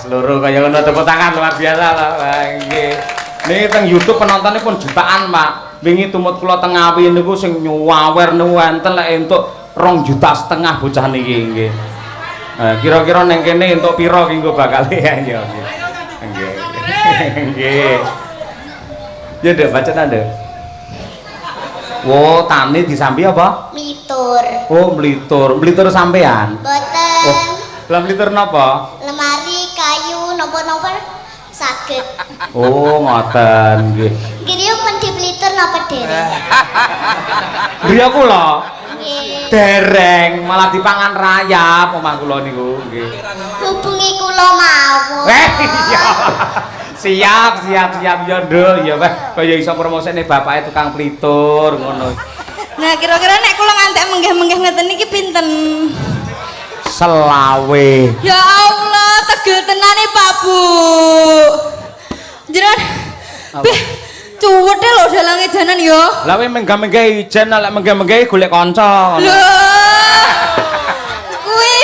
loro kaya ngono tepuk tangan luar biasa lho. Nggih. Niki teng YouTube penontonnya pun jutaan, Pak. Wingi tumut kula teng Ngawi niku sing nyuwawer niku enten lek entuk 2,5 juta bocah niki nggih. Kira-kira ning kene entuk pira ki engko bakal ya nggih. Nggih. Nggih. Ya Nduk, bacaan Nduk. Oh, tani disambi apa? Mlitur. Oh, mlitur. Mlitur sampean? Boten. Oh, lah mlitur napa? Lemari kayu napa-napa saged. Oh, ngoten nggih. Griya men diplitur napa dereng? Griya kula Nggih. dereng malah dipangan rayap omah kula niku nggih. Hubungi kula mawon. Iya. Siap ya Nduk ya Pak. Kaya iso promosine bapake tukang plitur ngono. Nah, kira-kira nek kula ngantek menggah-menggah ngeten iki pinten? 20. Ya Allah, tegel tenane Pak Bu. Jenengan Bih, cuwete lho dalange janan yo. Lah kowe menggah-menggah ijen lek menggah-menggah golek kanca. Lho. Kuwi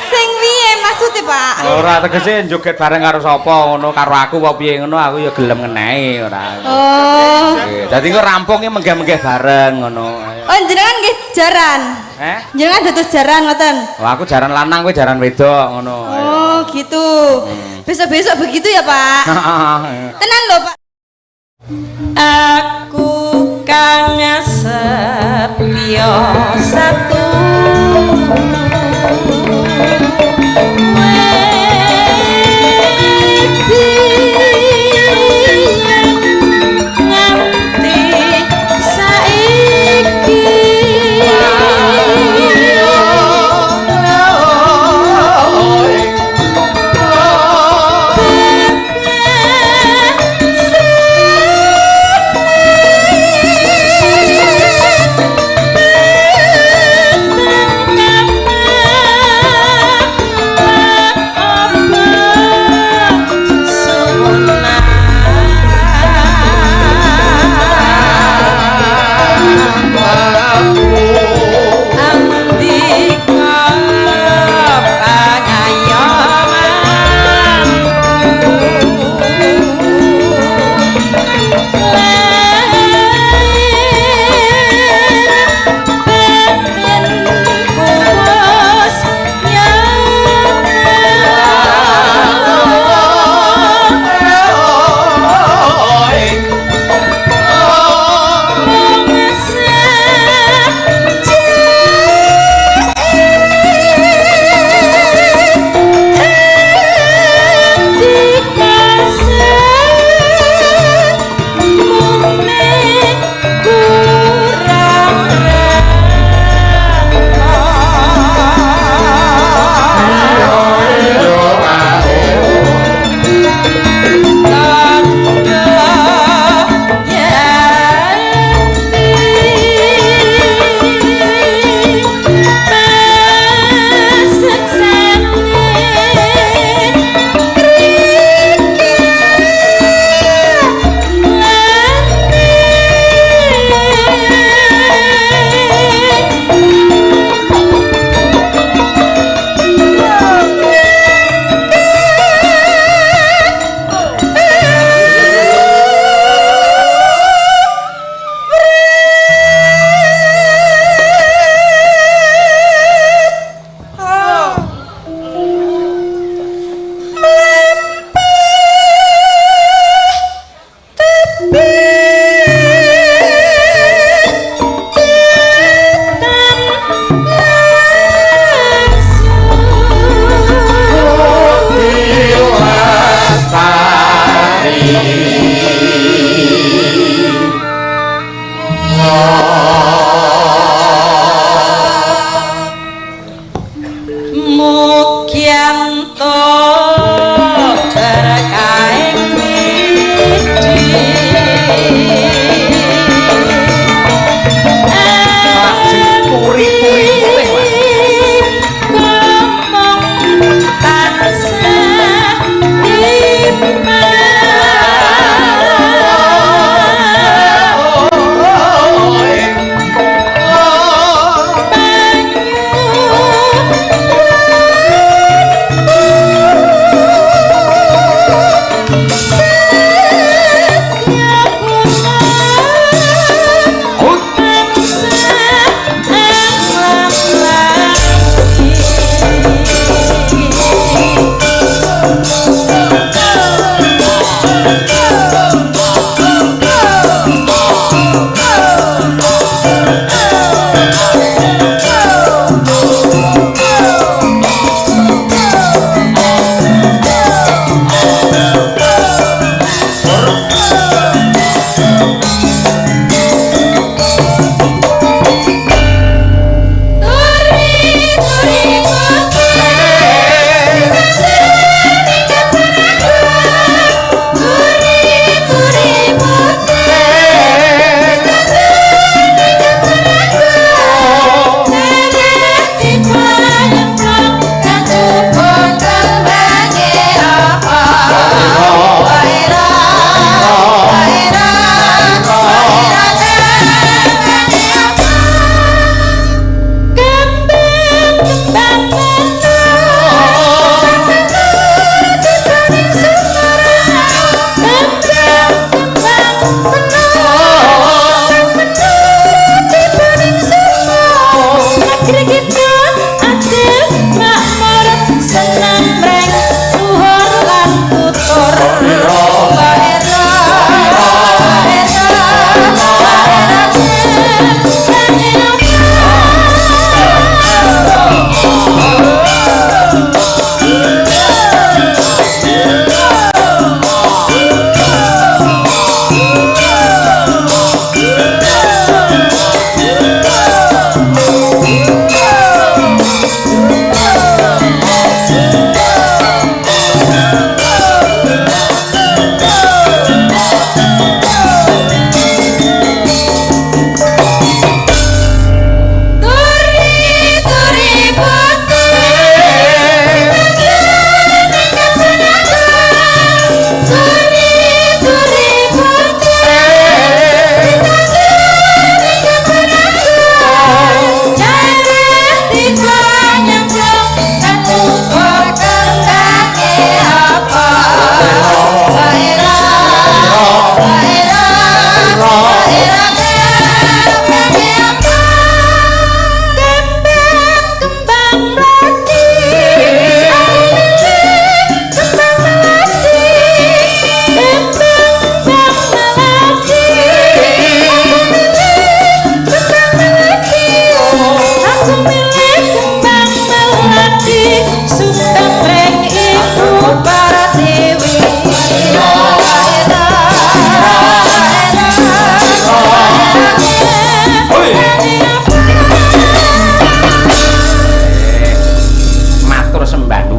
sing piye maksude, Pak? Ora tegese joget bareng karo sapa ngono karo aku apa piye ngono aku ya gelem ngenehi ora. Oh. Nggih, dadi engko rampung ki menggah-menggah bareng ngono. Oh, jenengan nggih jaran. Jenengan dados jaran ngoten. Oh, aku jaran lanang kowe jaran wedok ngono. Oh, gitu. Besok-besok begitu ya, Pak? Tenan lho, Pak. Aku kang setya satu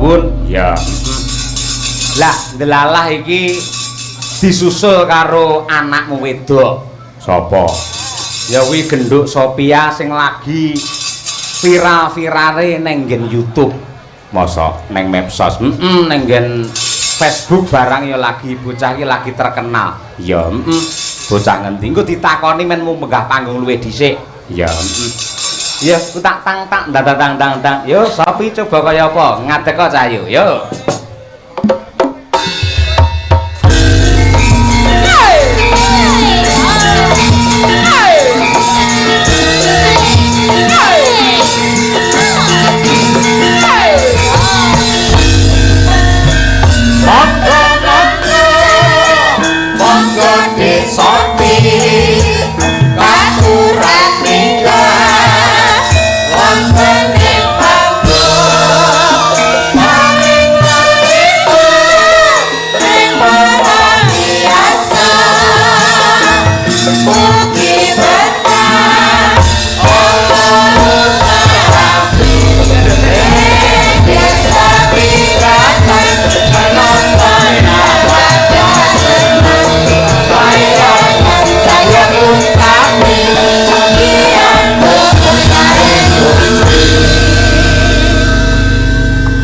nuwun. Ya. Lah, delalah iki disusul karo anakmu wedok. Sapa? Ya kuwi genduk Sophia sing lagi viral-virale neng nggen YouTube. Mosok neng medsos. Neng nggen Facebook barang ya lagi bocah iki lagi terkenal. Ya, bocah ngendi engko ditakoni men mau menggah panggung luwih dhisik. Ya, ya ku tak tang dang. Yo Sophie coba kaya apa? Ngadeka cah yo. Yo.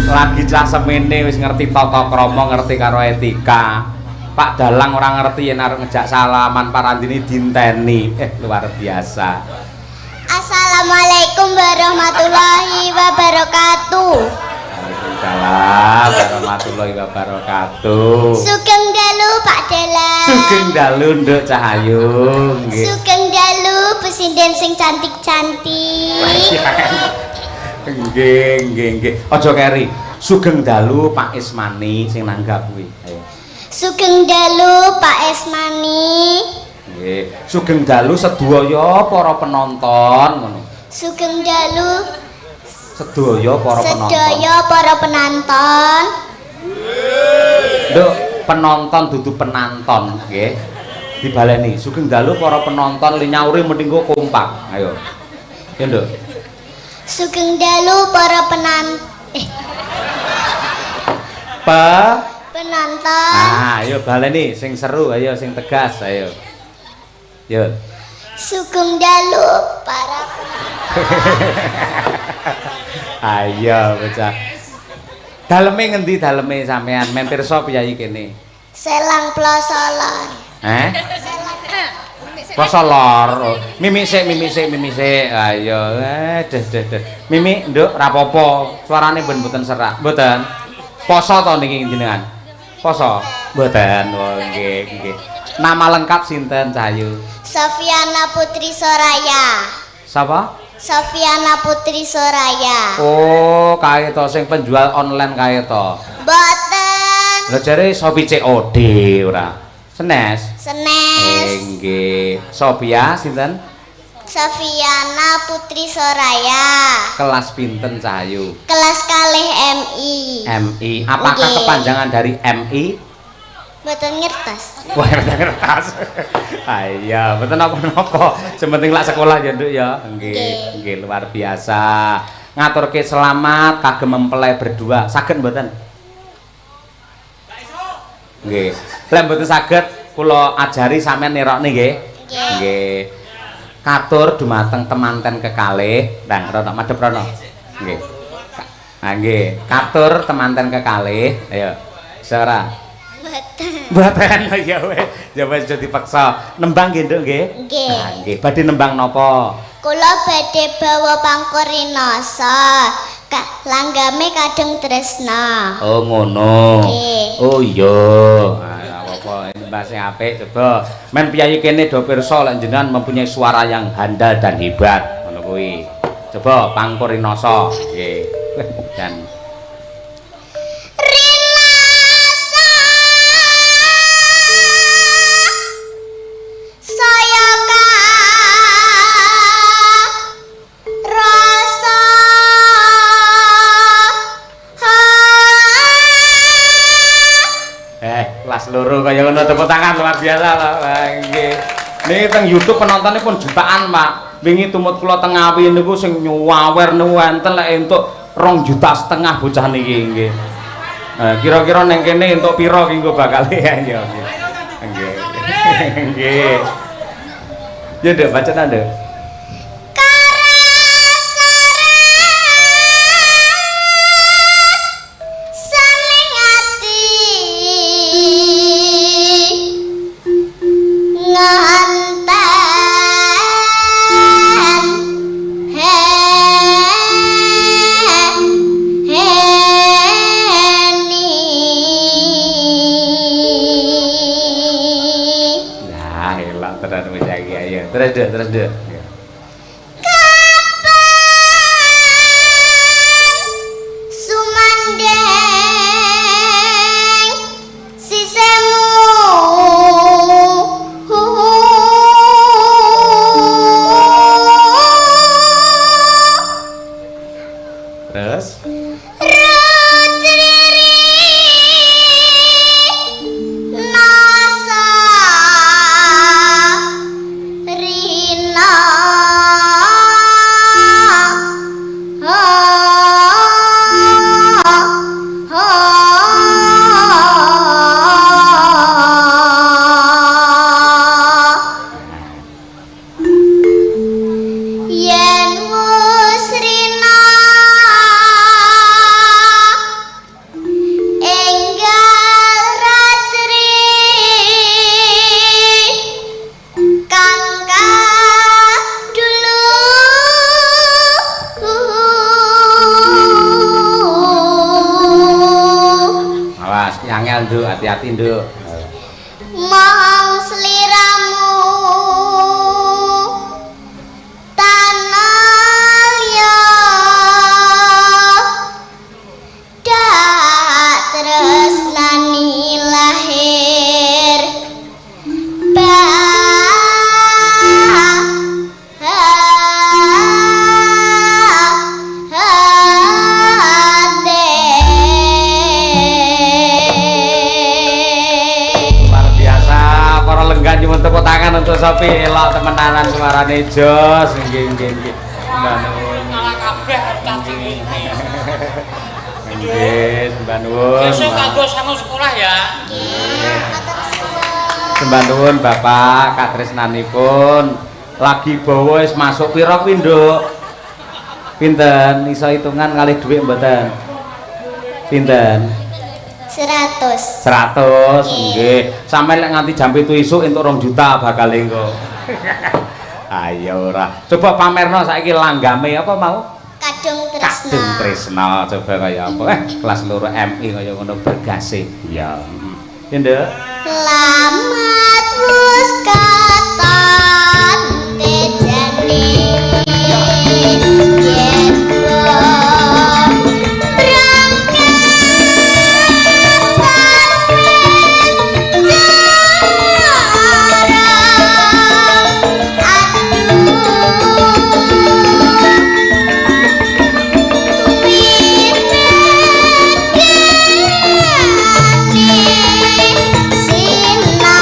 Lagi cah semene wis ngerti tata krama, ngerti karo etika. Pak Dalang ora ngerti yen arep ngejak salaman parandine dinteni. Luar biasa. Assalamualaikum warahmatullahi wabarakatuh. Waalaikumsalam warahmatullahi wabarakatuh. Sugeng dalu Pak Dalang. Sugeng dalu Nduk Cahayu. Nggih. Sugeng dalu presiden sing cantik-cantik. Nggih. Aja keri. Sugeng dalu Pak Ismani sing nanggap kuwi. Ayo. Sugeng dalu Pak Ismani. Nggih. Sugeng dalu sedaya para penonton ngono. Sugeng dalu Sedaya para penonton. sedaya para penonton. Nduk, penonton dudu penanton, nggih. Dibaleni. Sugeng dalu para penonton li nyauri mendinggo kompak. Ayo. Ya, Nduk. Sugeng dalu para penonton. Ayo baleni sing seru, ayo sing tegas, ayo. Yo. Sugeng dalu para Ayo bocah. Daleme ngendi daleme sampean? Men pirsa piyayi kene? Selang Plosolor. Poso lor. Mimi sik. Ayo, deh. Mimi, Nduk, rapopo. Suarane mboten serak. Mboten. Poso to niki jenengan? Poso? Mboten. Oh, nggih. Nama lengkap sinten, Cahayu? Sofiana Putri Soraya. Sapa? Sofiana Putri Soraya. Oh, kae to sing penjual online kae to. Boten. Lha jare Sophie COD ora. Senes. Nggih. Sophia sinten? Sofiana Putri Soraya. Kelas pinten Cahayu? Kelas kalih MI. MI. Apakah Nggih. kepanjangan dari MI? Boten ngertos. Wah, kertas. Ayo, mboten napa-napa. Sementing lak sekolah ya, Nduk ya. Nggih, luar biasa. Ngaturke selamat kagem mempelai berdua. Saged mboten? Nggih. Lek mboten saged, kula ajari sampean nirokne nggih. Nggih. Katur dumateng temanten kekalih. Ndang rono madhep rono. Nggih. Nah, nggih. Katur temanten kekalih. Ayo. Sora. Mboten ya wis. Ya wis aja dipaksa. Nembang nggih, Nduk nggih? Nggih. Nah, nggih. Badhe nembang napa? Kula badhe bawa pangkorinasa. Langgame kadang tresna. Oh, ngono. Nggih. Oh iya. Nah, apa-apa mbah sing apik coba. Men piyayi kene do pirsa lek jenengan mempunyai suara yang handal dan hebat. Ngono kuwi. Coba pangkorinasa. Nggih. Dan kelas loro kaya ngono tepuk tangan luar biasa nggih. Niki teng YouTube penontonnya pun jutaan, Pak. Wingi tumut kula teng Ngawi niku sing nyuwawer niku enten lek entuk 2,5 juta bocah niki nggih. Kira-kira neng kene entuk pira ki engko bakal ya. Nggih. Nggih. Ya Nduk, bacaan Nduk. Terus deh. Sumandeng sisemu Terus nasa rina yen wis rina enggal ratri kangka dulu awas nyangel Nduk, hati-hati Nduk. mohon sliramu tanah ya dak tresnani lahir Luar biasa, para lenggan nyuwun tepuk tangan untuk Sopi elok temenanan suarane jos. Nggih. Mbak Nuwun. Malah kabeh caci Nggih, Mbak Nuwun. Besok kanggo sangu sekolah ya. Mbak Nuwun Bapak katresnanipun lagi bawa wis masuk pira kuwi Nduk? Pinten? Iso hitungan kalih dhuwit mboten? Pinten? 100 100 nggih. Sampe lek nganti jam 7 isuk entuk 2 juta bakal engko. Ayo ora. Coba pamerno saiki langgame apa mau? kadung tresna Kadung Tresna coba kaya apa? Kelas loro MI kaya ngono bergase. Ya. Ya Nduk. lamat wis katon tejani yen Sina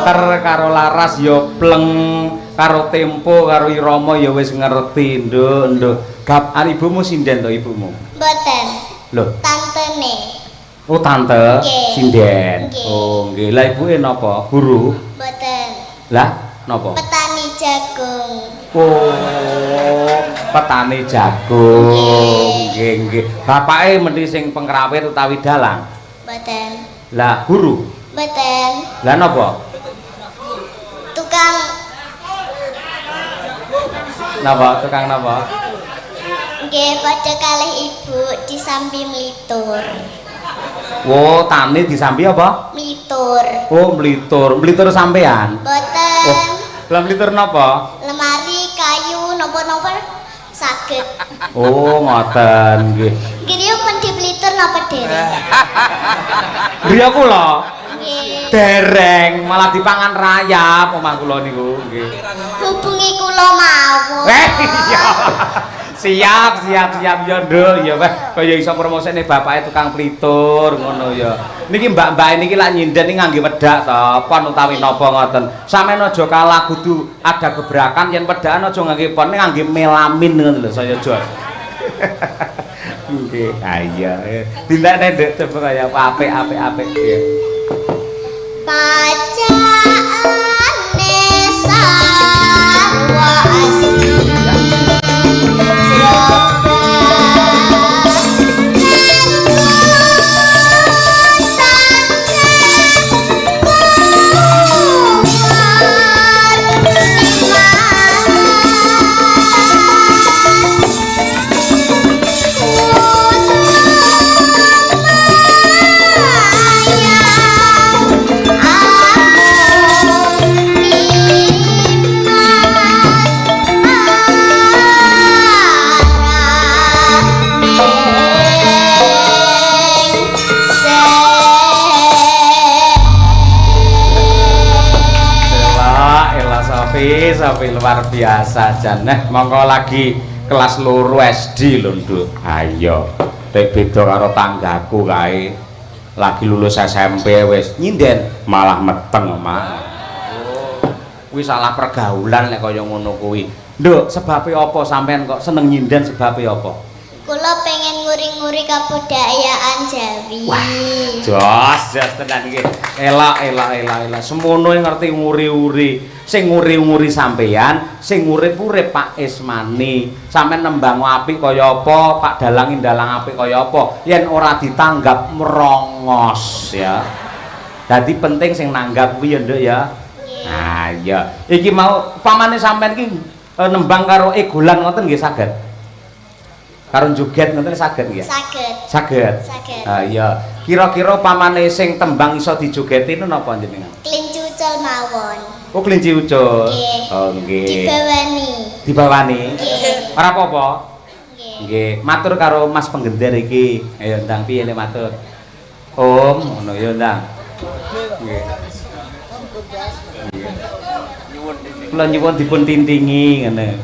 pinter karo laras ya pleng karo tempo karo irama ya wis ngerti nduk gap ibumu sinden to ibumu Mboten. lho Tantene. oh tante Nggih. sinden Nggih. oh nggih lah ibuke napa guru Mboten. lah napa Petani jagung. oh petani jagung nggih nggih bapake mesti sing pengrawit utawi dalang Mboten. lah guru Mboten. lah napa Tukang tukang napa nggih padha kalih ibu disambi mlitur. oh tani disambi apa Mlitur. oh mlitur sampean Mboten. oh lah mlitur napa Lemari kayu napa-napa saged. oh ngoten nggih Griya pun diplitur napa dereng? griya kula Nggih. dereng malah dipangan rayap omah kula niku nggih Hubungi kula mawon. iya siap ya nduk ya weh kaya iso promosine bapake tukang plitur ngono ya niki mbak-mbak niki lak nyinden iki ngangge wedak to pon utawi napa ngoten sampeyan aja kalah kudu ada gebrakan yen wedakan aja ngangge pon ngangge melamin ngono lho saya Jos nggih iya dindakne nduk coba kaya apik ya Pacaane sarwa asli. Sapi luar biasa jan mongko lagi kelas loro SD lho Nduk ayo tek beda karo tanggaku kae lagi lulus SMP wis nyinden malah meteng Mak kuwi salah pergaulan nek kaya ngono kuwi Nduk sebabe apa sampean kok seneng nyinden sebabe apa Kula pengen nguri-nguri kabudayaan Jawi. Wah, jos tenan iki. Elak. Semono ngerti nguri-uri. Sing nguri-nguri sampean, sing urip-urip Pak Ismani. Sampeyan nembang apik kaya apa, Pak Dalang ndalang apik kaya apa. Yen ora ditanggap merongos ya. Dadi penting sing nanggap kuwi ya, Nduk ya. Nah, iya. Iki mau pamane sampean iki nembang karo egolan ngoten nggih saged. Karo joget ngoten saged nggih? Saged. Ah iya. Kira-kira pamane sing tembang iso dijogeti napa jenengan? Kelinci ucul mawon. Oh, kelinci ucul. Nggih. Oh, nggih. Dibawani. Nggih. Ora apa-apa. Nggih. Nggih, matur karo Mas Penggender iki. Ayo ndang piye nek matur? Om, ngono ya ndang. Nggih. Kula nyuwun dipun tintingi ngene.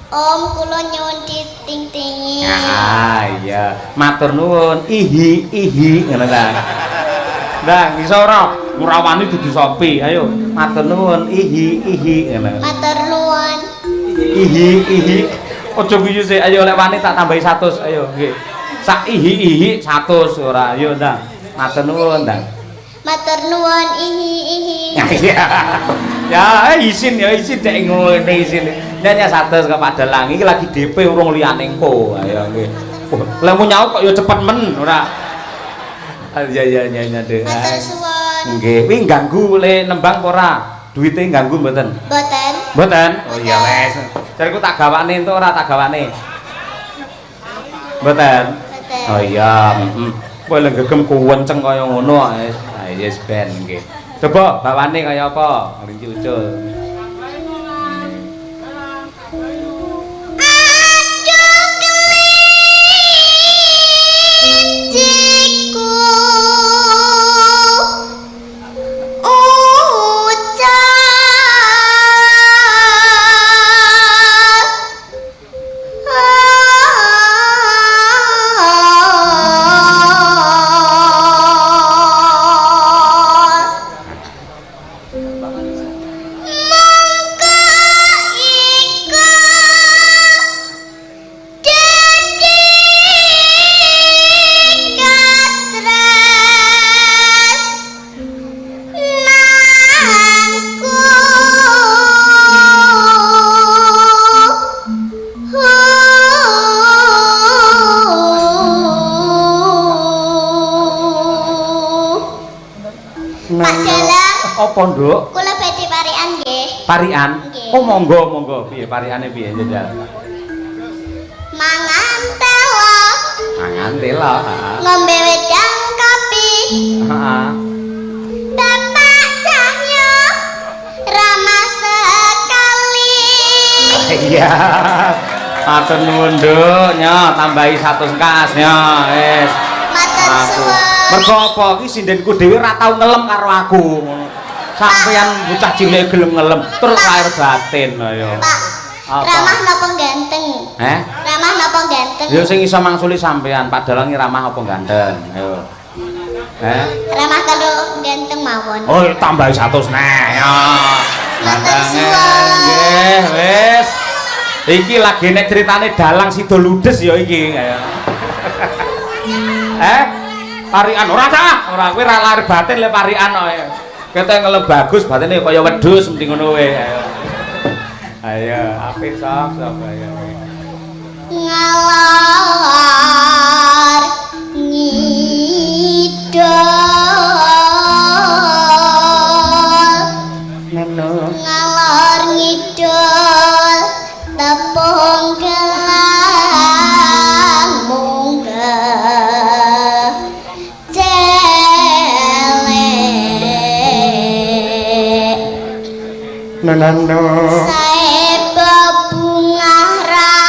Om kula nyuwun diting-tingi. Ah iya, matur nuwun. Ihi ngono ta. Ndang iso ora ngurawani dudu sopi. Ayo, matur nuwun. Ihi ngono. Matur nuwun. Ihi. Aja guyu sik. Ayo lek wani tak tambahi 100. Ayo nggih. Sak ihi 100 ora. Ayo ndang. Matur nuwun ndang. Matur nuwun ihi. Ya, isin dek ngene isin. Nyanya 100 ke Padalang iki lagi DP urung liyane engko. Ayo nggih. Lah mu nyaut kok ya cepet men ora. Ya Dek. Matur suwun. Nggih, kuwi ganggu le nembang apa ora? Duwite ganggu mboten? Mboten. Mboten? Oh iya wes. Jariku tak gawane entuk ora tak gawane? Mboten. Mboten. Oh iya, heeh. Kowe lek gegem kuwenceng kaya ngono wis. Ah yes ben nggih. Coba bawane kaya apa? Kelinci ucul. apa, Nduk? Kula badhe parian nggih. Parian. Nggih. Oh, monggo. Piye pariane piye njajal? Mangan telo, Mangan tela, heeh. ngombe wedang kopi. Heeh. Bapak Cahyo ramah sekali. Iya. Matur nuwun, Nduk. Nyo, tambahi 100 kas, nyo. Wis. Matur suwun. Mergo apa iki sindenku dhewe ora tau ngelem karo aku. Sampeyan bocah cilik gelem ngelem terus lahir batin ayo. Pak, Apa? ramah napa ganteng? Ramah napa ganteng? Ya sing iso mangsuli sampeyan, padahal ramah apa ganteng. Ayo. Ramah karo ganteng mawon. Oh, tambahi 100 neh. Ya. Matur suwun. Nggih, wis. Iki lagi nek critane dalang sida ludes ya iki. Ayo. Parian ora sah, ora kowe ora lahir batin le parian kok. Kete ngelem bagus batine kaya wedhus mending ngono wae. Ayo, apik sok ayo. Ngalor ngidul. Neno. Ngalor ngidul tepung gelang munggah celek. Neno. Sae bebungah rasaku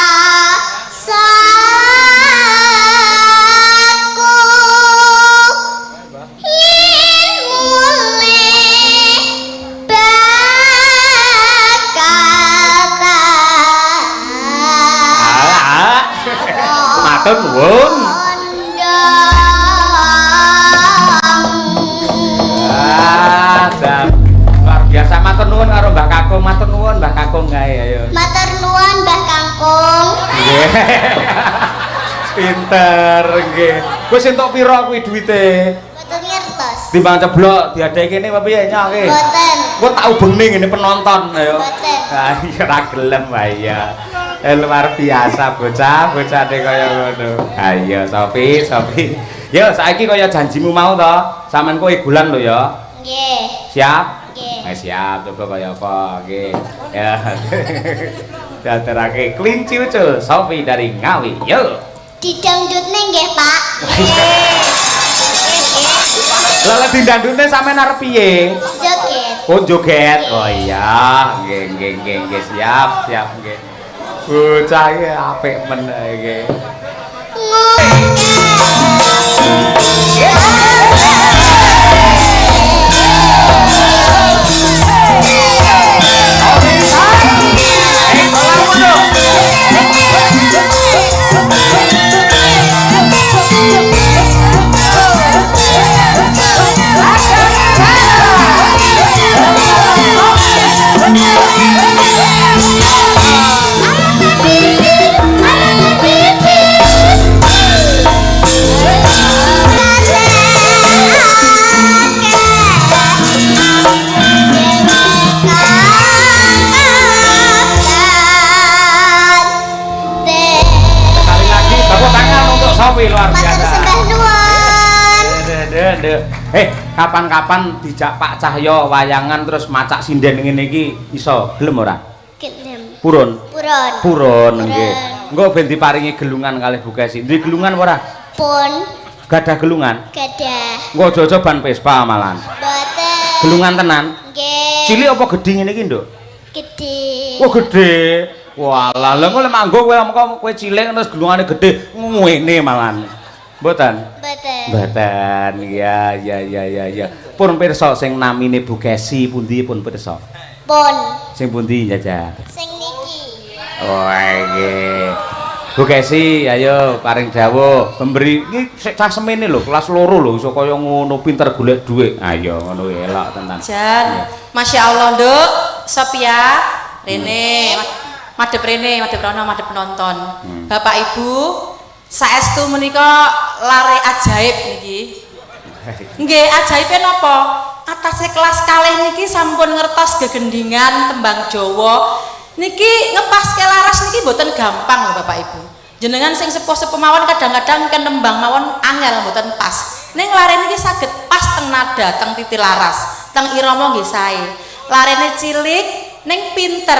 yen mulih bakal Matur nuwun. Luar biasa matur nuwun karo Mbak Kakung, matur nuwun Mbak Kakung kae ayo. Matur nuwun Mbah Kangkung. Nggih. Pinter nggih. Wis entuk pira kuwi duwite? Mboten ngertos. Timbang ceblok diadeki kene apa piye nyoke? Mboten. Kok tak ubengne ngene penonton ayo. Mboten. Ah iya ora gelem wae ya. Luar biasa bocah deh kaya ngono. Ayo Sofi. Yo saiki kaya janjimu mau to. Sampeyan kowe bulan lho ya. Nggih. Siap? Nggih. Siap, coba kaya apa? Nggih. Ya. Daterake kelinci ucul Sofi dari Ngawi. Yo. Didangdutne nggih, Pak. Lah didandutne sampean arep piye? Joget. Oh joget. Oh iya, nggih siap nggih. Bocah iki apik men iki. Sofi luar Matur biasa. sembah nuwun. Kapan-kapan dijak Pak Cahyo wayangan terus macak sinden ngene iki iso gelem ora? Gelem. Purun. Purun. Nggih. Engko ben diparingi gelungan kalih Bu Kesi. Duwe gelungan ora? Pun Gadah gelungan. gadah. Engko aja ban Vespa malan. Mboten. Gelungan tenan. Nggih. Cilik apa gedhi ngene iki, Nduk? Gede. Oh, gedhe. Walah, lha engko lek manggo kowe cilik terus gelungane gedhe ngene malan. Mboten? Mboten. Ya. Pun pirsa sing namine Bu Kesi pundi pun pirsa? Pun. Sing pundi Jaja? Sing niki. Oh, nggih. Bu Kesi, ayo paring dawuh. Pemberi iki sik cah semene lho, kelas 2 lho iso kaya ngono pinter golek dhuwit. Ayo ngono elok tenan. Jan, Masya Allah Nduk, Sophia, Rene, madhep rono, madhep penonton. Bapak Ibu, saestu menika lare ajaib niki. Nggih, ajaibe napa? Atase kelas kalih niki sampun ngertos gegendingan tembang Jawa. Niki ngepaske laras niki mboten gampang lho Bapak Ibu. Jenengan sing sepuh-sepuh mawon kadang-kadang kan nembang mawon angel mboten pas. Ning lare niki saged pas teng nada, teng titik laras. teng irama nggih sae. Larene cilik ning pinter,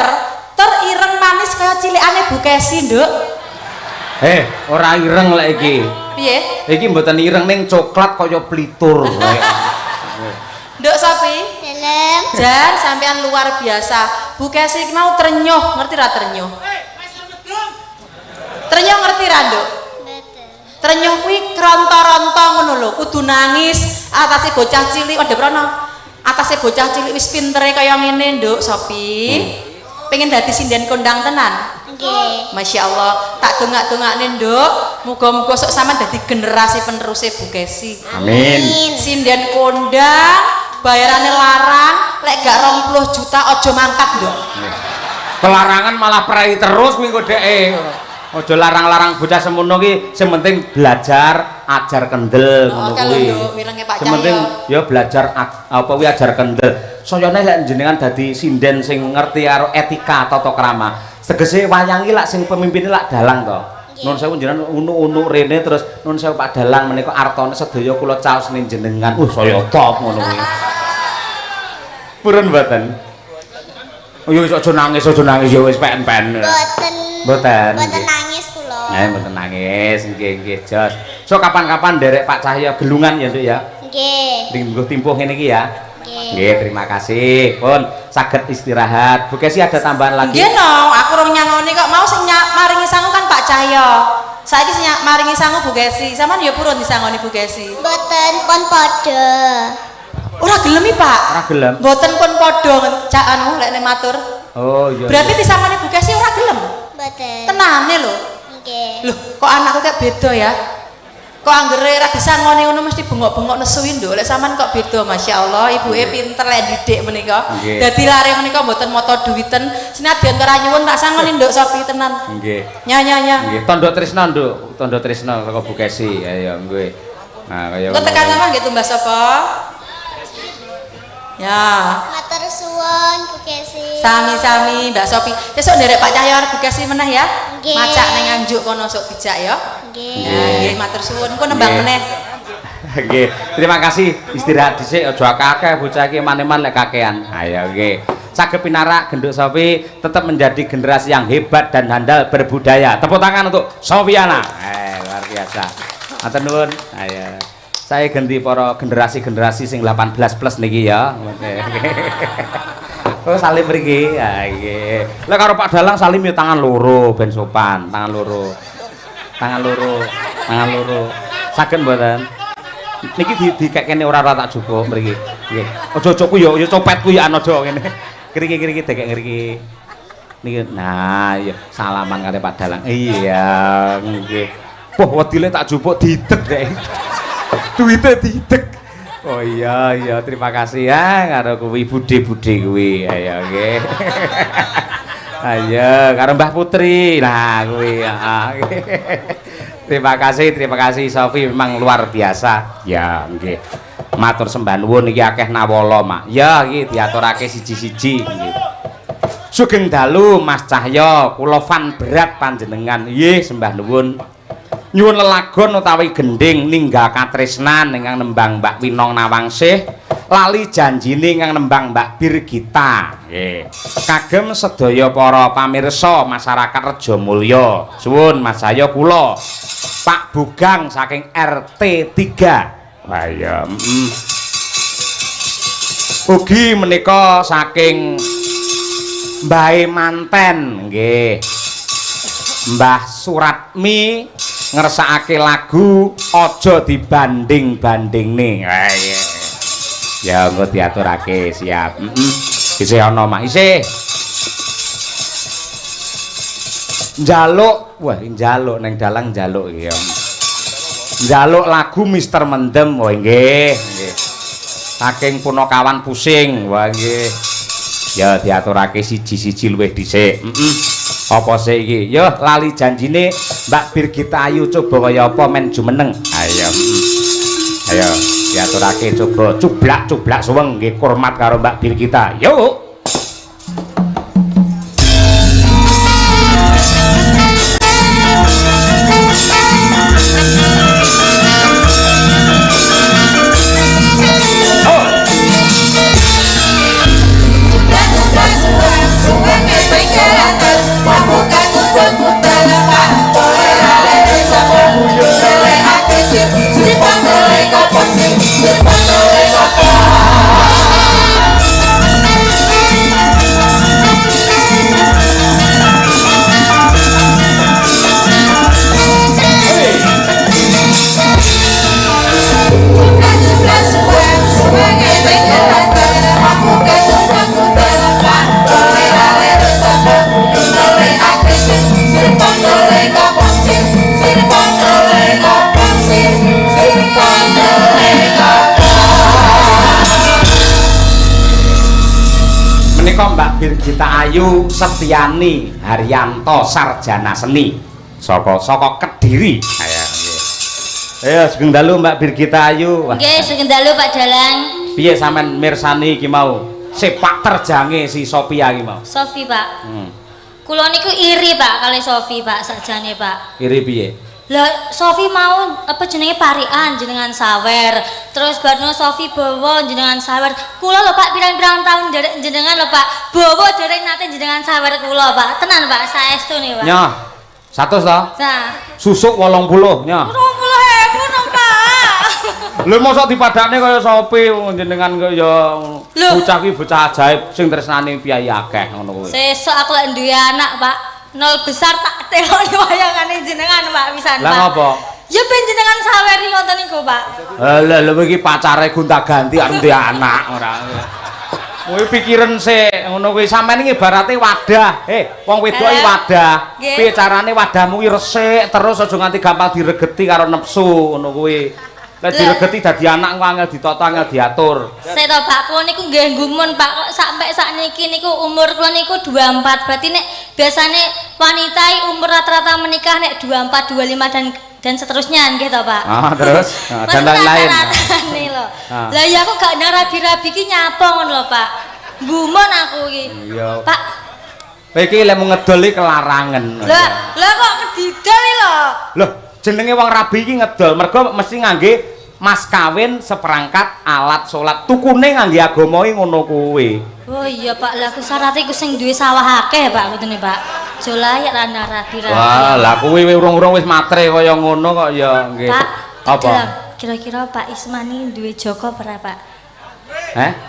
tur ireng manis kaya cilikane Bu Kesi, Nduk. Ora ireng lek iki. Piye? Iki mboten ireng ning coklat kaya plitur. Nduk Sopi? Dalam. Jan sampean luar biasa. Bu Kesi iki mau trenyuh, ngerti ra trenyuh? Trenyuh ngerti ra, Nduk? Betul. Trenyuh kuwi kronto-ronto ngono lho, kudu nangis atase bocah cilik Ode Prono. Atase bocah cilik wis pintere kaya ngene, Nduk Sopi. Pengen dadi sinden kondang tenan. Nggih. Masya Allah, tak dongak-dongakne Nduk, muga-muga sok sampean dadi generasi peneruse Bu Kesi. Amin. Sinden kondang, bayarane larang, lek gak 20 juta aja mangkat, Nduk. Kelarangan malah prai terus minggu dheke. Aja larang-larang bocah semono ki, sing penting belajar ajar kendel ngono kuwi. Sing penting ya belajar apa kuwi ajar kendel. Soyone lek jenengan dadi sinden sing ngerti karo etika tata krama. Tegese wayangi lak sing pemimpine lak dalang to. Nuwun sewu jenengan unu-unu rene terus nuwun sewu Pak Dalang menika artane sedaya kula caos ning jenengan. Saya top ngono kuwi. Purun mboten? Oh ya wis aja nangis ya wis pen-pen. Mboten Nangis kula. Mboten nangis, nggih jos. So kapan-kapan nderek Pak Cahya gelungan ya, Nduk ya. Nggih. Lingguh timpuh ngene iki ya. Nggih. Nggih, terima kasih. Pun saged istirahat. Bu Kesi ada tambahan lagi? Nggih no, aku rong nyangoni kok mau sing maringi sangu kan Pak Cahyo. Saiki sing maringi sangu Bu Kesi. Sampeyan ya purun disangoni Bu Kesi. Mboten pun padha. Ora gelem iki, Pak. Ora gelem. Mboten pun padha cak anu lek matur. Oh iya. Berarti disangoni Bu Kesi ora gelem. Mboten. Tenane lho. Nggih. Loh, kok anakku kayak beda ya? Kok anggere ra disangoni ngono mesti bengok-bengok nesuin Nduk. Lek sampean kok beda, Masya Allah, ibuke pinter lek didik menika. Nggih. Dadi lare menika mboten moto duwiten, senadyan ora nyuwun tak sangoni Nduk Sopi tenan. Nggih. Nya. Nggih, Tondo Trisno, Nduk. Tondo Trisno saka Bu Kesi. Ayo nggih. Nah, kaya Kok tekan sampean nggih tumbas sapa? Ya. Matur suwun Bu Kesi. Sami-sami Mbak Sopi. Besok nderek Pak Cahyo arep Bu Kesi meneh ya. Nggih. Macak ning Nganjuk kono sok bijak ya. Nggih. Ya, nggih matur suwun. Engko nembang Nggih. meneh. Nggih, terima kasih. Istirahat dhisik aja akeh bocah iki man-man lek kakean. Ayo nggih. Saged pinarak Genduk Sofi tetap menjadi generasi yang hebat dan handal berbudaya. Tepuk tangan untuk Sofiana. Luar biasa. Matur nuwun. Ayo. Saya ganti para generasi-generasi sing 18 plus niki ya. Oh salim mriki. Ha nggih. Lek karo Pak Dalang salim ya tangan loro ben sopan, tangan loro. Tangan loro. Saged mboten? Niki dikekene ora tak jupuk mriki. Nggih. Aja-aja ku ya copetku ya ana aja ngene. Kriki dekek ngriki. Niki nah ya salaman karo Pak Dalang. Iya nggih. Wah wedile tak jupuk didek dek. Duite didek. Oh iya terima kasih ya karo kuwi budhe-budhe kuwi. Ayo nggih. Ayo karo Mbah Putri. Nah kuwi Terima kasih Sofi memang luar biasa. Ya nggih. Matur sembah nuwun iki akeh nawala, Mak. Ya iki diaturake siji-siji nggih. Sugeng dalu Mas Cahyo, kula fan berat panjenengan. Nggih sembah nuwun. Nyuwun lelagon utawi gending ninggal katresnan ingkang nembang Mbak Winong Nawangsih, lali janjine ingkang nembang Mbak Birgita. Nggih. Kagem sedaya para pamirsa masyarakat Rejomulya. Suwun Mas Cahyo kula Pak Bugang saking RT 3. Wah ya, ugi menika saking Mbahe Manten nggih. Mbah Suratmi ngersakake lagu aja dibanding-bandingne. Wah iya. Ya engko diaturake siap. Isih ana Mak, isih. Njaluk, wah njaluk neng dalang njaluk iki ya. Njaluk lagu Mister Mendem, wah nggih, nggih. Saking Punakawan Pusing, wah nggih. Ya diaturake siji-siji luwih dhisik. Apa sih iki? Yo lali janjine Mbak Birgita Ayu coba kaya apa men jumeneng. Ayo. Ayo diaturake coba cublak-cublak suweng nggih hormat karo Mbak Birgita. Yuk. Ayu Setiani Haryanto sarjana seni saka Kediri. Ayo nggih. Ayo sugeng dalu Mbak Birgita Ayu. Nggih, sugeng dalu Pak Dalang. Piye sampean mirsani iki mau sepak terjange si Sophia iki mau? Sofi, Pak. Kula niku iri, Pak, kali Sofi, Pak, sakjane, Pak. Iri piye? Lah Sofi mau apa jenenge parian jenengan sawer. Terus barno Sofi bawa jenengan sawer. Kula lho Pak pirang-pirang tahun derek jenengan lho Pak. Bawa derek nate jenengan sawer kula Pak. Tenan Pak saestu nih Pak. Nyoh. 100 to? Nah. Susuk 80 nyoh. 20.000 no Pak. Lho mosok dipadane kaya Sophie jenengan kaya bocah ki bocah ajaib sing tresnane piyayi akeh ngono kuwi. Sesuk aku lek duwe anak Pak. Nol besar tak teloni wayangane jenengan Pak pisan Pak. Lah ngopo? Ya ben jenengan saweri ngoten niku Pak. Lah lho iki pacare gonta-ganti arep duwe anak ora. Kuwi pikiran sik ngono kuwi sampean iki ibarate wadah. Wong wedok iki wadah. Piye carane wadahmu ki resik terus aja nganti gampang diregeti karo nepsu ngono kuwi. Lek diregeti dadi anak kok angel ditata angel diatur. Saya to Pak, kula niku nggih gumun Pak, kok sampai sakniki niku umur kula niku 24. Berarti nek biasane wanita umur rata-rata menikah nek 24, 25 dan seterusnya nggih to Pak. Ah, terus dan lain-lain. Nih lho. Lah ya aku gak narabi-rabi ki nyapa ngono lho Pak. Gumun aku iki. Iya. Pak. Kowe iki lek ngedol iki kelarangan. Lah kok kedidol lho. Loh, jenenge wong rabi iki ngedol mergo mesti ngangge mas kawin seperangkat alat salat. Tukune ngangge agama iki ngono kuwi. Oh iya Pak, lah aku syaratnya aku sing duwe sawah akeh Pak ngene Pak. Jo layak lah narabi-rabi. Wah, lah kuwi urung-urung wis matre kaya ngono kok ya nggih. Pak, apa? Kira-kira Pak Ismani duwe joko ora Pak?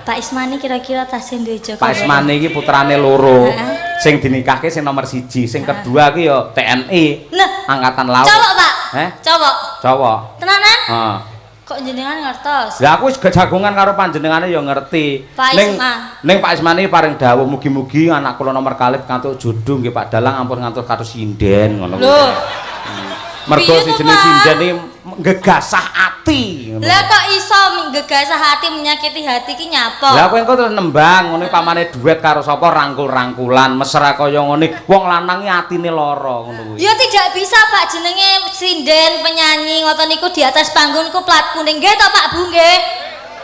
Pak Ismani kira-kira tasih duwe joko. Pak Ismani iki putrane loro. Sing dinikahke sing nomor 1, sing kedua ki ya TNI. Nah, Angkatan Laut. Cowok Pak. Cowok. Cowok. Tenanan? Heeh. Kok jenengan ngertos? Lah aku wis gejagungan karo panjenengane ya ngerti. Ning Pak Ismani paring dawuh mugi-mugi anak kula nomor kalih kantuk jodoh nggih Pak Dalang ampun ngantos kados sinden ngono. Lho. Mergo si jenis sinden iki gegasah ati. Lah kok iso gegasah hati menyakiti hati ki nyapa? Lah kowe engko terus nembang ngene pamane duet karo sapa rangkul-rangkulan mesra kaya ngene wong lanang iki atine lara ngono kuwi. Ya tidak bisa Pak jenenge sinden penyanyi ngoten niku di atas panggung niku plat kuning nggih to Pak Bu nggih.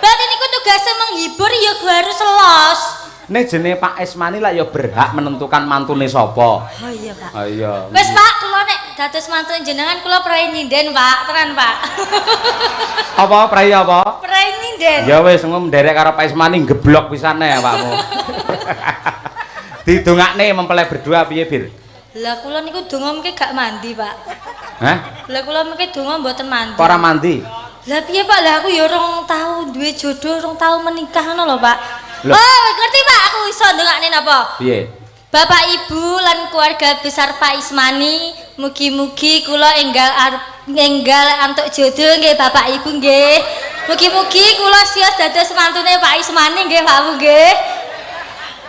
Berarti niku tugasnya menghibur ya harus selos. Nek jenenge Pak Ismani lah ya berhak menentukan mantune sapa. Oh iya Pak. Oh iya. Wis Pak, kula nek dados mantune jenengan kula prai nyinden Pak, tenan Pak. Apa prai apa? Prai nyinden. Ya wis engko nderek karo Pak Ismani geblok pisane Pakmu. Didongakne mempelai berdua piye, Bir? Lah kula niku donga mengke gak mandi, Pak. Hah? Lah kula mengke donga mboten mandi. Ora mandi. Lah piye Pak? Lah aku ya rong tau duwe jodoh, rong tau menikah ngono lho, Pak. Loh. Oh, ngerti Pak, aku iso ndongakne napa? Piye? Bapak Ibu lan keluarga besar Pak Ismani, mugi-mugi kula enggal antuk jodoh nggih Bapak Ibu nggih. Mugi-mugi kula sios dados mantune Pak Ismani nggih Pak Bu nggih.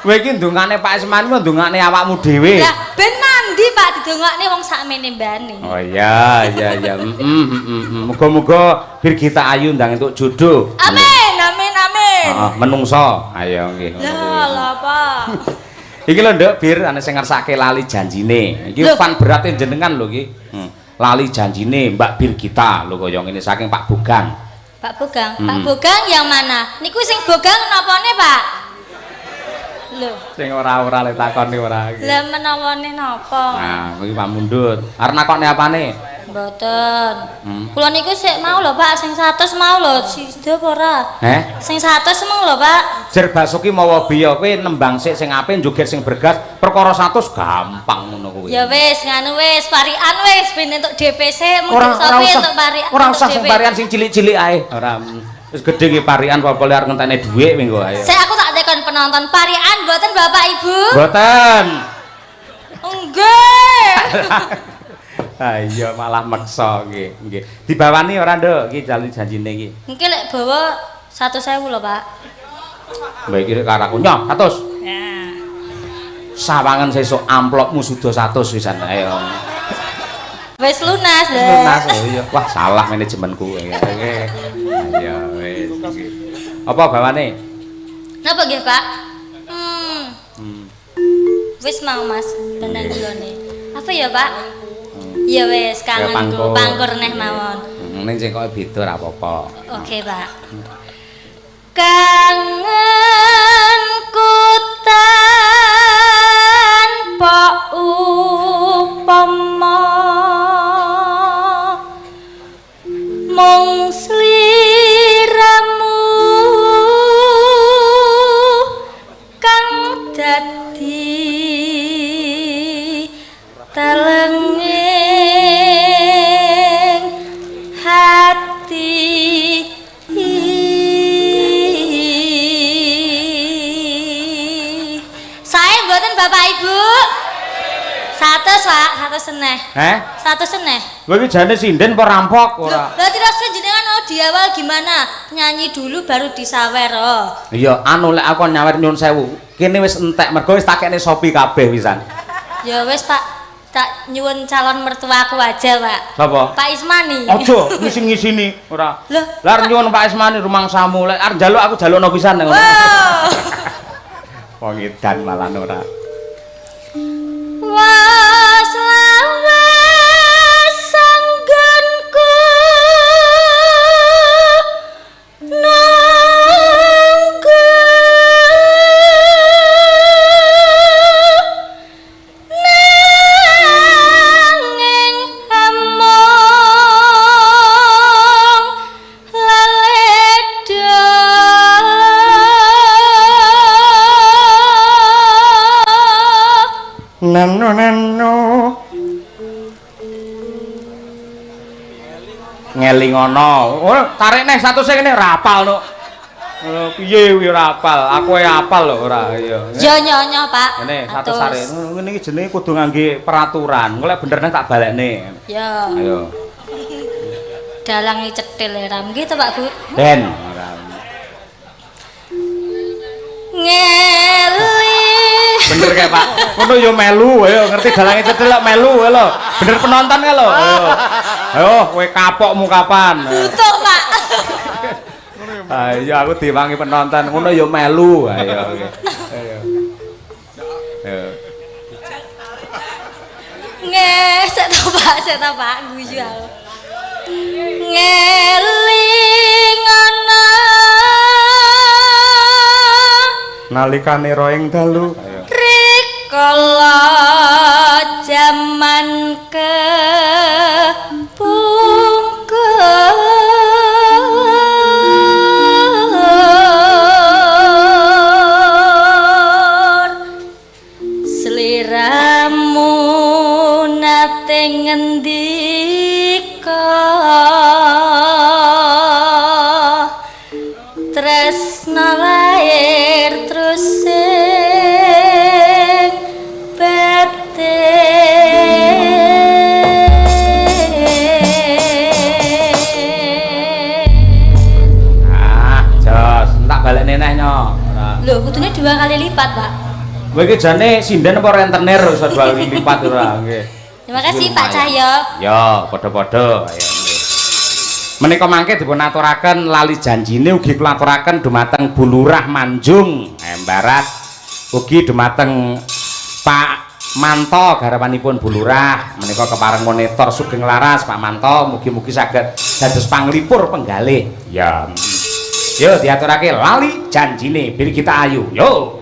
Kowe iki ndongane Pak Ismani mau ndongane awakmu dhewe. Lah ben mandi Pak didongakne wong sakmene mbane. Oh iya. Muga-muga Birgita Ayu ndang entuk jodoh. Amin, amin, amin. Heeh, menungso. Ayo nggih. Lah Pak. Iki lho Nduk Bir ana sing ngersake lali janjine. Iki fan berate jenengan lho iki. Lali janjine Mbak Birgita lho kaya ngene saking Pak Bogang. Pak Bogang, Pak Bogang yang mana? Niku sing Bogang napane Pak? Lho. Sing ora le takoni ora iki. Lah menawane napa? Nah, kuwi Pak Mundut. Arep nakokne apane? Mboten. Kula niku sik mau lho Pak, sing 100 mau lho, sida apa ora? Sing 100 mau lho Pak. Jer basuki mawa biya kowe nembang sik sing apik joget sing bergas, perkara 100 gampang ngono kuwi. Ya wis, nganu wis, parian wis ben entuk DPC mung sopi entuk parian. Ora usah sing parian sing cilik-cilik ae. Ora wis gedhe ki parian apa arep ngenteni dhuwit mengko ae. Sik aku tak tekon penonton parian mboten Bapak Ibu? Mboten. Nggih. Ha iya malah meksa nggih. Dibawani ora Nduk iki janjine iki. Niki lek bawa 100.000 lho Pak. Mbak iki karaku nyoh 100. Ya. Sawangan sesuk amplopmu sudah 100 wisan ayo. Wis lunas lho. Lunas oh iya. Wah salah manajemenku. Ayo wis. Apa bawane? Napa nggih Pak? Wis mau Mas, tenan nggone. Apa ya, Pak? Ya wis, kangenku pangkur neh mawon. Ning sing kok beda ora apa-apa. Oke, Pak. Kangenku tanpa upama mung sliramu kang dadi telenging hati. Saya mboten Bapak Ibu. 100 Pak, 100 seneh. 100 seneh. Kowe iki jane sinden apa rampok ora? Lah terus jenengan mau di awal gimana? Nyanyi dulu baru disawer. Oh. Iya, anu lek aku nyawer nyun sewu. Kene wis entek mergo wis takene Sopi kabeh pisan. Ya wis Pak, tak nyuwun calon mertuaku aja, Pak. Sapa? Pak Ismani. Aja ngisi-ngisini ora. Loh, Lah nyuwun Pak Ismani rumangsamu, lek arep njaluk aku jalukno pisan ngono. wow. Wong edan malah ora. Was lawas sanggonku nunggu nanging among laledo Nano ngelingono. Oh, tarik neh 100 kene ora apal no. Piye kuwi ora apal? Aku ae apal lho ora iya. yo nyonyo Pak. Ngene 100 tarik. Ngene iki jenenge kudu ngangge peraturan. Engko lek bener neh tak balekne. Yo. Ayo. Dalang cetil ram gitu Pak Bu. Den. Ngeli. Bener kayak Pak. Ngono yo melu, ayo ngerti dalange cetil lek melu ae lho. Bener penonton kae lho. Ayo. Ayo kowe kapokmu kapan? Butuh Pak. Ayo aku diwangi penonton. Ngono yo melu. Ayo. Ayo. Ayo. Ngesek to Pak, guyu aku. Ngeling ana Nalikane roeng dalu. Ayo. rikala jaman kepungkur sliramu nate ngendika tresna lair terus sing batin. Jos, entak balekne neh nyo. Ora. Lho, kudune 2 kali lipat, Pak. Kowe iki jane sinden apa rentenir iso 2 kali lipat ora nggih. Terima kasih Pak Cahyo. Ya, padha-padha. Ayo nggih. Menika mangke dipun aturaken lali janjine ugi kula aturaken dumateng Bu Lurah Manjung, Barat. Ugi dumateng Pak Manto garapanipun Bu Lurah menika kepareng monitor sugeng laras Pak Manto mugi-mugi saged dados panglipur penggalih. Ya. Yo diaturake lali janjine bir kita ayu. Yo.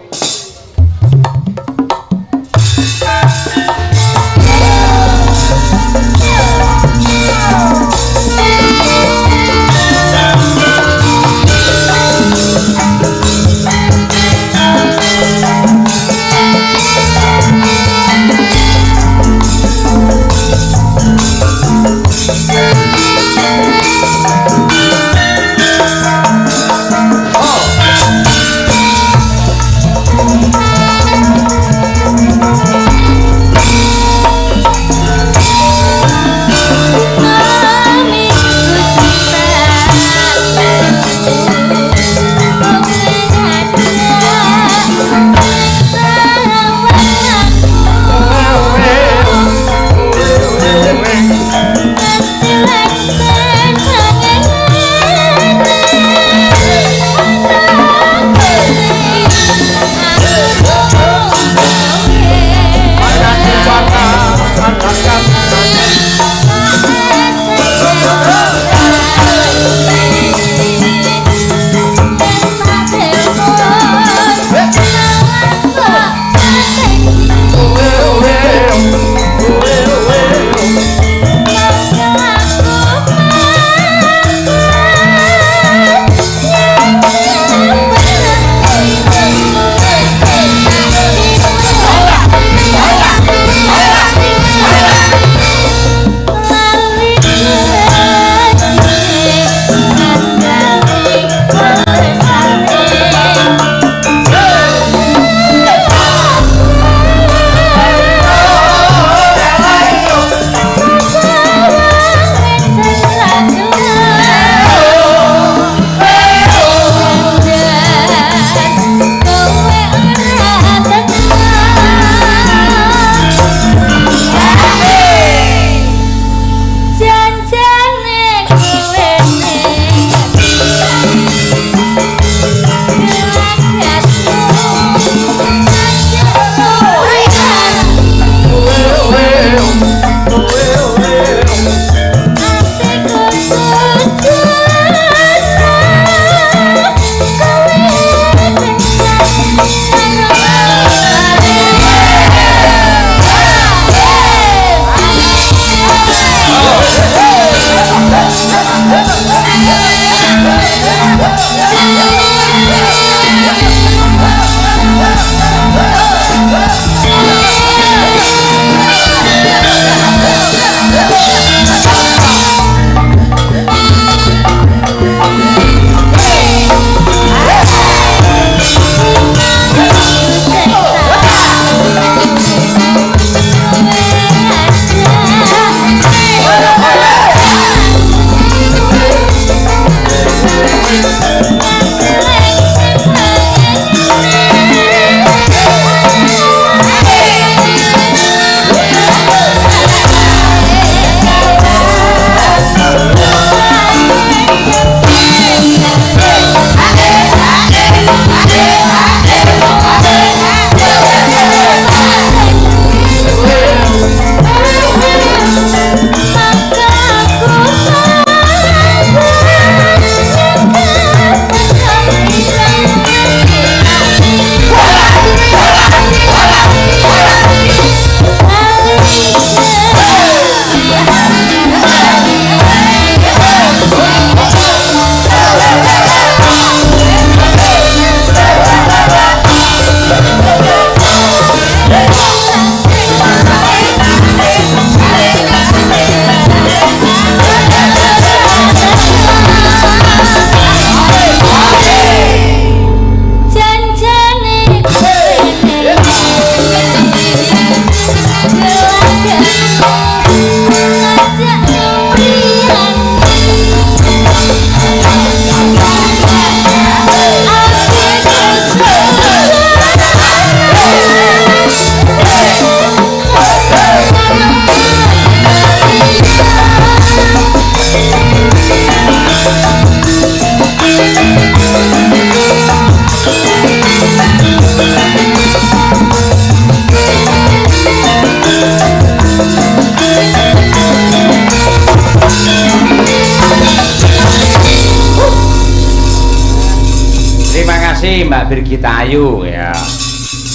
Mbak Birgita Ayu ya.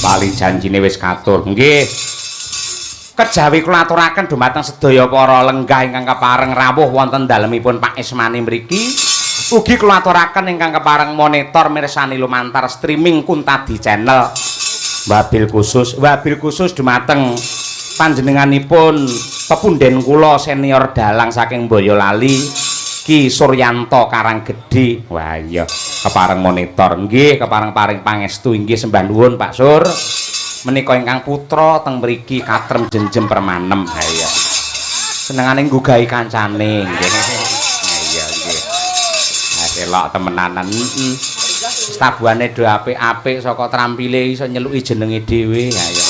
Bali janjine wis katur. Nggih. Kejawi kula aturaken dumateng sedaya para lenggah ingkang kepareng rawuh wonten dalemipun Pak Ismani mriki. Ugi kula aturaken ingkang kepareng monitor mirsani lumantar streaming Kuntadi Channel. Wabil khusus dumateng panjenenganipun pepunden kula senior dalang saking Boyolali. Ki Suryanto Karanggedhe. Wah iya, kepareng monitor nggih, kepareng paring pangestu inggih sembah nuwun Pak Sur. Menika ingkang putra teng mriki katrem jenjem permanem. Ha iya. Senengane nggugahi kancane nggih. Ha iya nggih. Ha selok temenanan. Heeh. Tabuhane do apik-apik saka trampile iso nyeluki jenenge dhewe. Ha iya.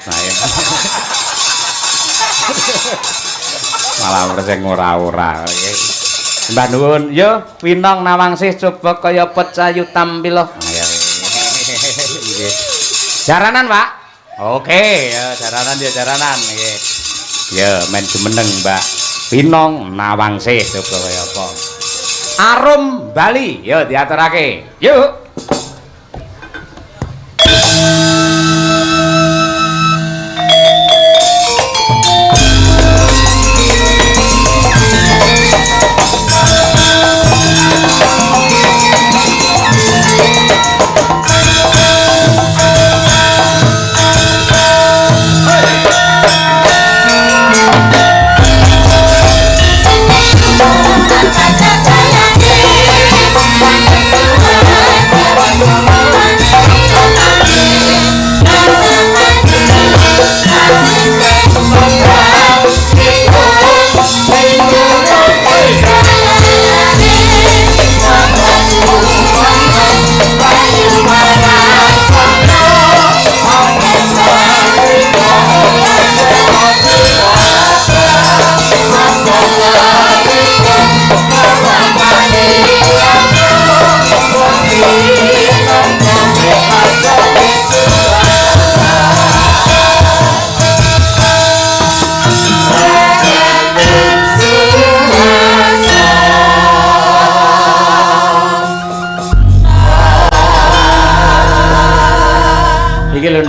Ha iya. Malah reseng ora-ora nggih. Mbah nuwun, yo Winong Nawangsih coba kaya pecayu tampil loh. Nggih. Jaranan, Pak. Oke, ya jaranan nggih. Ya men jumeneng, Mbak. Winong Nawangsih coba kaya apa. Arum Bali, yo diaturake. Yuk.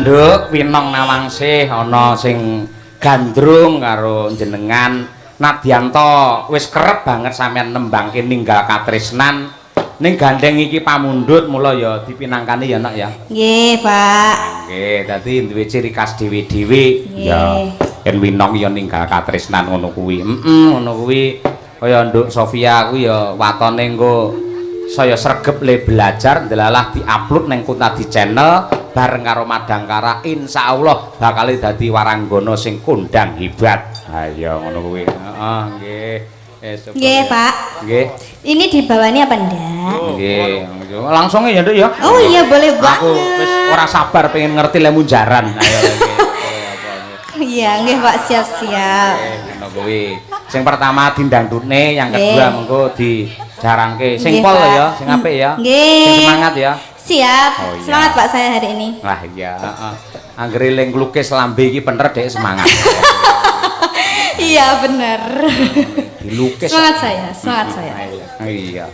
Nduk Winong Nawangsih ana sing gandrung karo jenengan Nadianto wis kerep banget sampean nembangke ninggal katresnan ning gandeng iki pamundhut mula ya dipinangkani ya nak ya. Nggih, Pak. Nggih, dadi duwe ciri khas dhewe-dhewe ya. Yen Winong ya ninggal katresnan ngono kuwi. Ngono kuwi kaya Nduk Sofia kuwi ya watone engko saya sregep le belajar ndelalah diupload ning Kuntadi Channel bareng karo Madangkara insyaallah bakal dadi waranggana sing kondang hebat. Ha iya ngono kuwi. Heeh, nggih. Nggih, Pak. Nggih. Ini dibawani apa ndak? Nggih. Langsung ya, Nduk ya. Oh iya, boleh banget. Aku wis ora sabar pengen ngerti lemu jaran. Ayo nggih. Iya, nggih Pak, siap-siap. Ngono kuwi. Sing pertama dindangdutne, yang kedua mengko dijarangke. Sing pol ya, sing apik ya. Sing semangat ya. Siap. Oh, iya. Semangat Pak saya hari ini. Lah iya, heeh. Anggere ling nglukis lambe iki bener dek semangat. Iya, bener. Dilukis. Semangat saya. Iya.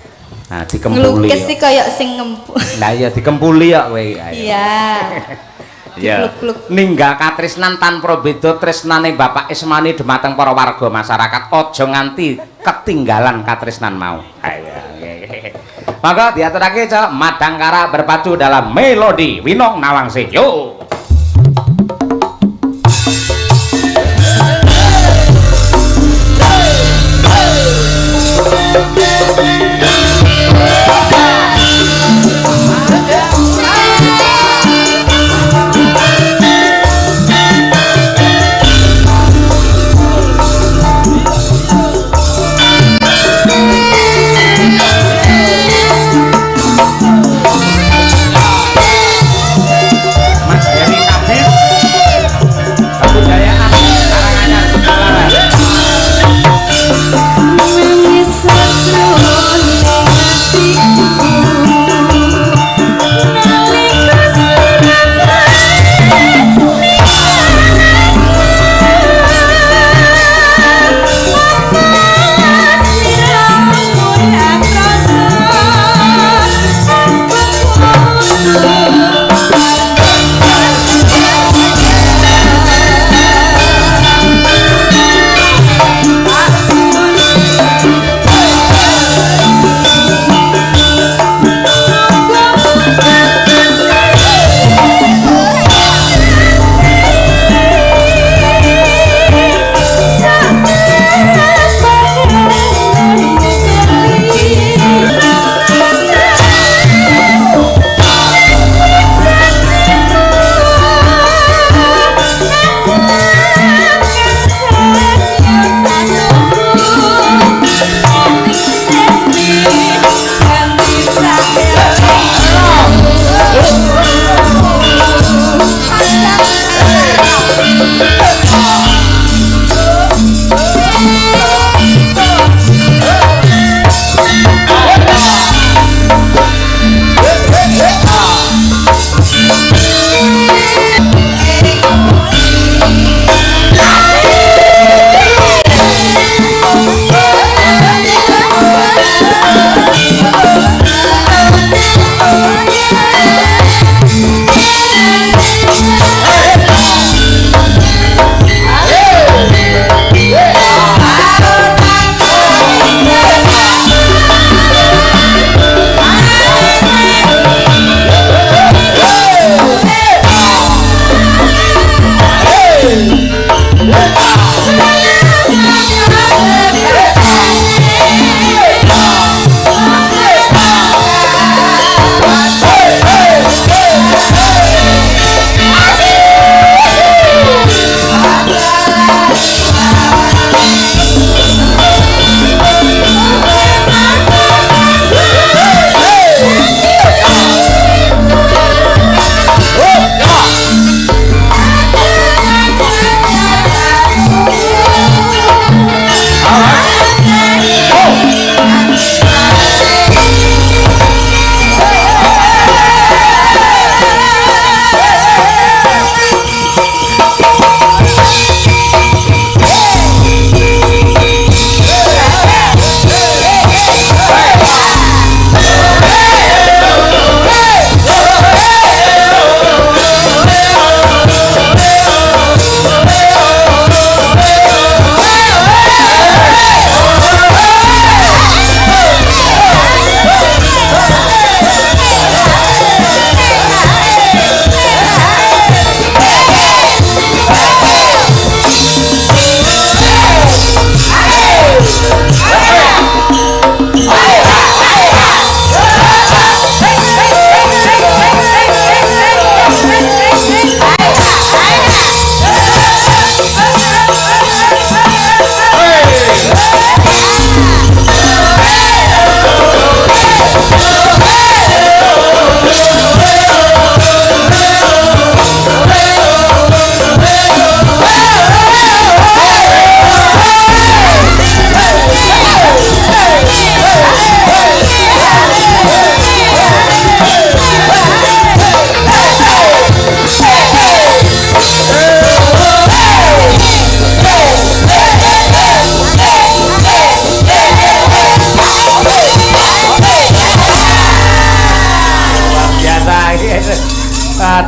Nah, dikempuli. Ngelukis sih kayak sing ngempu. Lah iya dikempuli ya kowe. Iya. Iya. Ninggal katresnan tanpa beda tresnane Bapak Ismani dumateng para warga masyarakat aja nganti ketinggalan katresnan mau. Iya. Maka diaturake Madangkara berpacu dalam melodi Winong Nawangsih. Yo.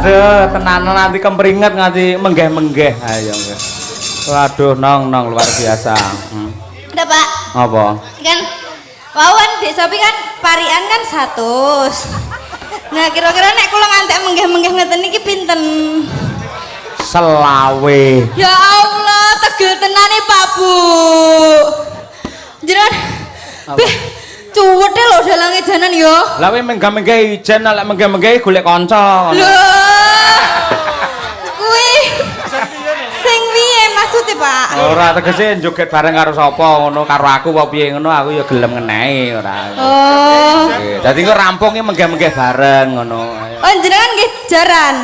Waduh, tenanan nanti kempringet nganti menggeh-menggeh. Ayo nggih. Waduh, nong luar biasa. Udah Pak, Apa? kan wawan Dek Sopi kan parian kan 100. Nah kira-kira nek kula ngantek menggeh-menggeh ngeten iki pinten? Selawe. Ya Allah, tegel tenane Pak Bu. Jenengan beh cuwet lho dalange janan yo. Lah kowe menggeh-menggeh ijen lek menggeh-menggeh golek kanca. Lho. Kuwi sing piye maksudnya Pak? Ora tegese joget bareng karo sapa ngono karo aku apa piye ngono aku ya gelem ngenehi ora. Oh. Dadi kok rampung iki menggeh-menggeh bareng ngono. Oh jenengan nggih jaran.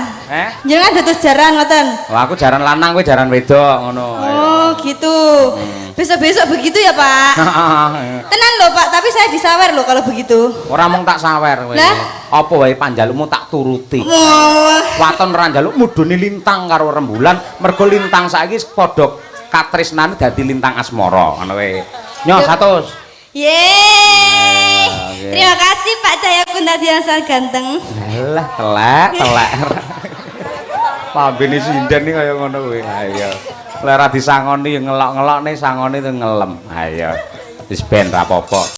Jenengan dados jaran ngoten. Wah aku jaran lanang kowe jaran wedok ngono. Oh gitu. Besok-besok begitu ya Pak. Tenan loh Pak, tapi saya disawer loh kalau begitu. Ora mung tak sawer kowe. Lah? Apa wae panjalukmu tak turuti. Wah. Waton ora njaluk mudune lintang karo rembulan, mergo lintang saiki padha katresnane dadi lintang asmara ngono wae. Nyo 100. Yeay. Oke. Terima kasih Pak Cahya Kuntadiansal ganteng. Alah, telek. Pambene sinden iki kaya ngono kowe. Ayo. Lek ora disangoni ya ngelok-ngelokne sangone tuh ngelem. Ayo. Wis ben ra apa-apa.